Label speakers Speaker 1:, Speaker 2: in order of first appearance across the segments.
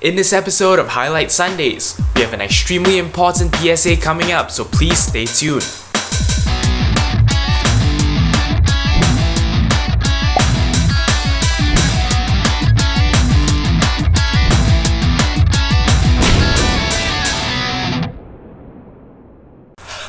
Speaker 1: In this episode of Highlight Sundays, we have an extremely important PSA coming up, so please stay tuned.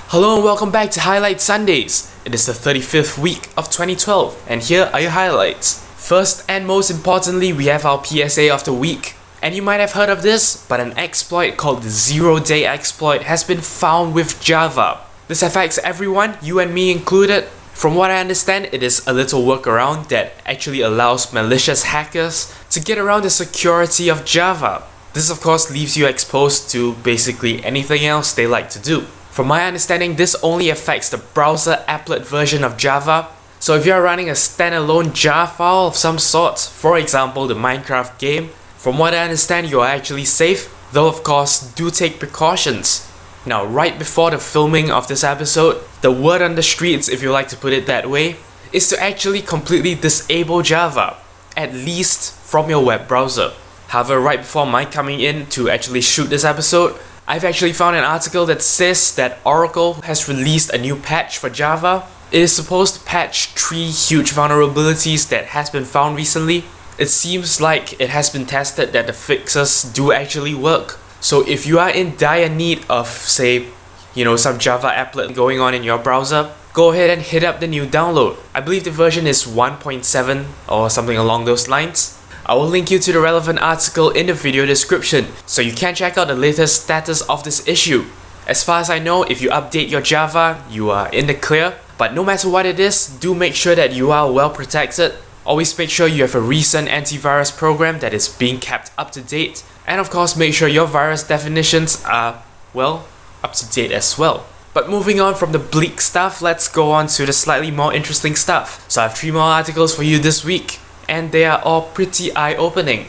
Speaker 1: Hello and welcome back to Highlight Sundays. It is the 35th week of 2012 and here are your highlights. First and most importantly, we have our PSA of the week. And you might have heard of this, but an exploit called the 0-day exploit has been found with Java. This affects everyone, you and me included. From what I understand, it is a little workaround that actually allows malicious hackers to get around the security of Java. This of course leaves you exposed to basically anything else they like to do. From my understanding, this only affects the browser applet version of Java. So if you're running a standalone jar file of some sort, for example the Minecraft game, from what I understand you are actually safe, though of course do take precautions. Now right before the filming of this episode, the word on the streets, if you like to put it that way, is to actually completely disable Java, at least from your web browser. However, right before my coming in to actually shoot this episode, I've actually found an article that says that Oracle has released a new patch for Java. It is supposed to patch 3 huge vulnerabilities that has been found recently. It seems like it has been tested that the fixes do actually work. So if you are in dire need of, say, some Java applet going on in your browser, go ahead and hit up the new download. I believe the version is 1.7 or something along those lines. I will link you to the relevant article in the video description, so you can check out the latest status of this issue. As far as I know, if you update your Java, you are in the clear, but no matter what it is, do make sure that you are well protected. Always make sure you have a recent antivirus program that is being kept up to date, and of course make sure your virus definitions are, well, up to date as well. But moving on from the bleak stuff, let's go on to the slightly more interesting stuff. So I have 3 more articles for you this week, and they are all pretty eye-opening.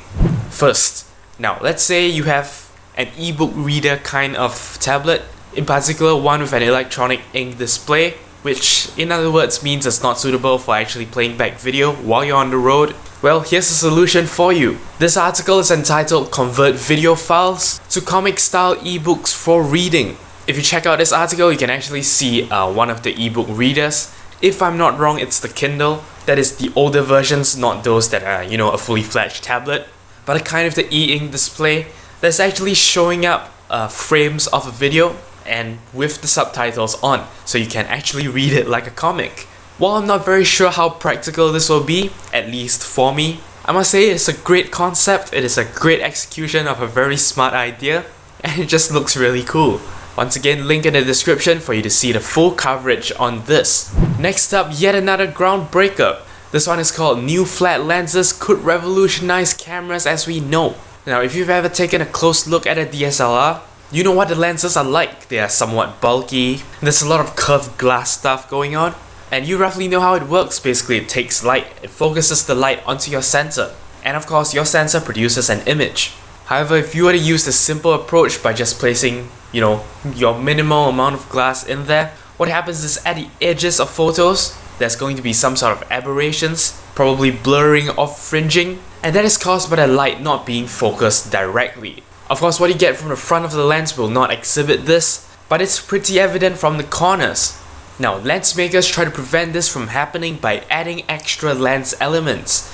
Speaker 1: First, now let's say you have an ebook reader kind of tablet, in particular one with an electronic ink display, which in other words means it's not suitable for actually playing back video while you're on the road. Well, here's a solution for you. This article is entitled "Convert Video Files to Comic-Style Ebooks for Reading." If you check out this article, you can actually see one of the ebook readers. If I'm not wrong, it's the Kindle. That is the older versions, not those that are, a fully fledged tablet, but a kind of the e-ink display that's actually showing up frames of a video and with the subtitles on, so you can actually read it like a comic. While I'm not very sure how practical this will be, at least for me, I must say it's a great concept, it is a great execution of a very smart idea, and it just looks really cool. Once again, link in the description for you to see the full coverage on this. Next up, yet another groundbreaker. This one is called "New Flat Lenses Could Revolutionize Cameras as We Know." Now, if you've ever taken a close look at a DSLR, you know what the lenses are like. They are somewhat bulky, there's a lot of curved glass stuff going on, and you roughly know how it works. Basically, it takes light, it focuses the light onto your sensor, and of course your sensor produces an image. However, if you were to use the simple approach by just placing, your minimal amount of glass in there, what happens is at the edges of photos, there's going to be some sort of aberrations, probably blurring or fringing, and that is caused by the light not being focused directly. Of course, what you get from the front of the lens will not exhibit this, but it's pretty evident from the corners. Now, lens makers try to prevent this from happening by adding extra lens elements.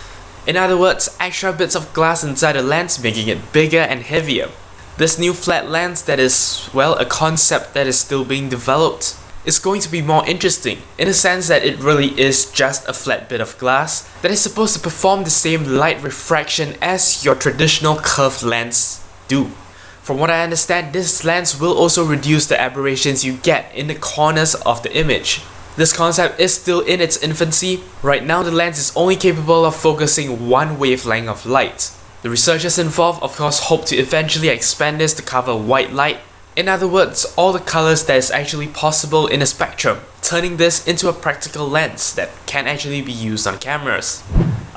Speaker 1: In other words, extra bits of glass inside the lens, making it bigger and heavier. This new flat lens that is, well, a concept that is still being developed, is going to be more interesting, in the sense that it really is just a flat bit of glass that is supposed to perform the same light refraction as your traditional curved lens do. From what I understand, this lens will also reduce the aberrations you get in the corners of the image. This concept is still in its infancy. Right now, the lens is only capable of focusing one wavelength of light. The researchers involved of course hope to eventually expand this to cover white light. In other words, all the colors that is actually possible in a spectrum, turning this into a practical lens that can actually be used on cameras.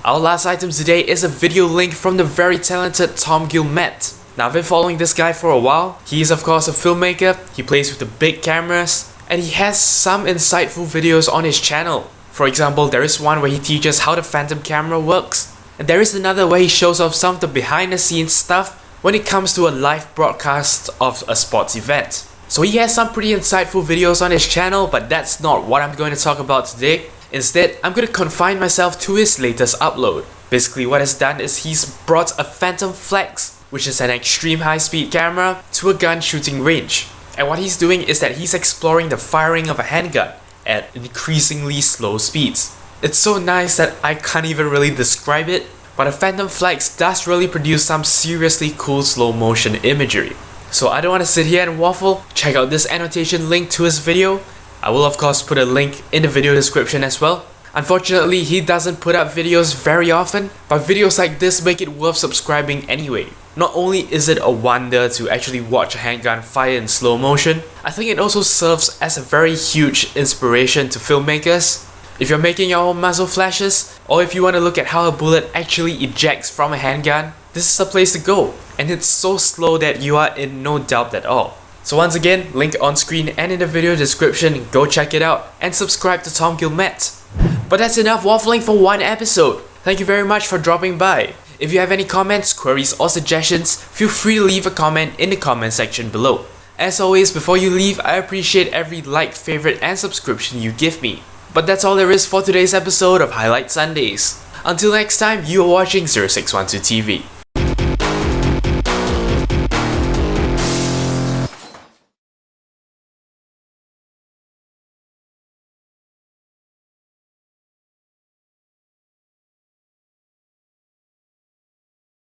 Speaker 1: Our last item today is a video link from the very talented Tom Gilmet. Now, I've been following this guy for a while. He is of course a filmmaker, he plays with the big cameras, and he has some insightful videos on his channel. For example, there is one where he teaches how the phantom camera works, and there is another where he shows off some of the behind the scenes stuff when it comes to a live broadcast of a sports event. So he has some pretty insightful videos on his channel, but that's not what I'm going to talk about today. Instead, I'm going to confine myself to his latest upload. Basically what he's done is he's brought a Phantom Flex, which is an extreme high speed camera, to a gun shooting range. And what he's doing is that he's exploring the firing of a handgun at increasingly slow speeds. It's so nice that I can't even really describe it, but a Phantom Flex does really produce some seriously cool slow motion imagery. So I don't want to sit here and waffle. Check out this annotation link to his video. I will of course put a link in the video description as well. Unfortunately, he doesn't put up videos very often, but videos like this make it worth subscribing anyway. Not only is it a wonder to actually watch a handgun fire in slow motion, I think it also serves as a very huge inspiration to filmmakers. If you're making your own muzzle flashes, or if you want to look at how a bullet actually ejects from a handgun, this is the place to go. And it's so slow that you are in no doubt at all. So once again, link on screen and in the video description, go check it out and subscribe to Tom Gilmet. But that's enough waffling for one episode. Thank you very much for dropping by. If you have any comments, queries or suggestions, feel free to leave a comment in the comment section below. As always, before you leave, I appreciate every like, favorite and subscription you give me. But that's all there is for today's episode of Highlight Sundays. Until next time, you are watching 0612 TV.